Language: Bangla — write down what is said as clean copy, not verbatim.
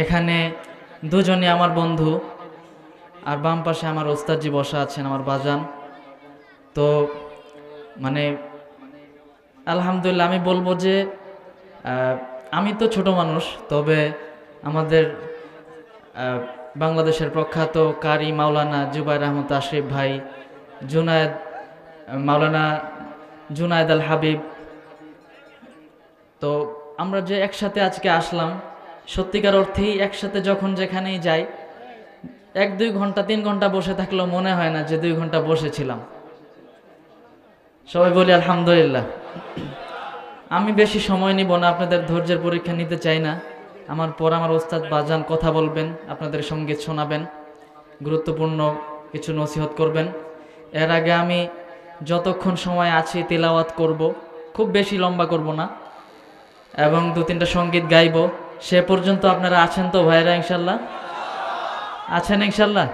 এখানে দুজনই আমার বন্ধু, আর বাম পাশে আমার ওস্তাদজি বসা আছেন, আমার বাজান। তো মানে আলহামদুলিল্লাহ আমি বলবো যে আমি তো ছোট মানুষ, তবে আমাদের বাংলাদেশের প্রখ্যাত কারি মাওলানা জুবাইর আহমদ আশরিফ ভাই, জুনায়েদ মাওলানা জুনায়েদ আল হাবিব, তো আমরা যে একসাথে আজকে আসলাম, সত্যিকার অর্থেই একসাথে যখন যেখানেই যাই 1-2 ঘন্টা 3 ঘন্টা বসে থাকলেও মনে হয় না যে 2 ঘন্টা বসেছিলাম। সবাই বলি আলহামদুলিল্লাহ। আমি বেশি সময় নিব না, আপনাদের ধৈর্যের পরীক্ষা নিতে চাই না। আমার পর আমার ওস্তাদ বাজান কথা বলবেন, আপনাদের সঙ্গীত শোনাবেন, গুরুত্বপূর্ণ কিছু নসিহত করবেন। এর আগে আমি যতক্ষণ সময় আছি তিলাওয়াত করব, খুব বেশি লম্বা করব না, এবং 2-3টা সঙ্গীত গাইব। সে পর্যন্ত আপনারা আছেন তো ভাইরা? ইনশাল্লাহ আছেন ইনশাল্লাহ।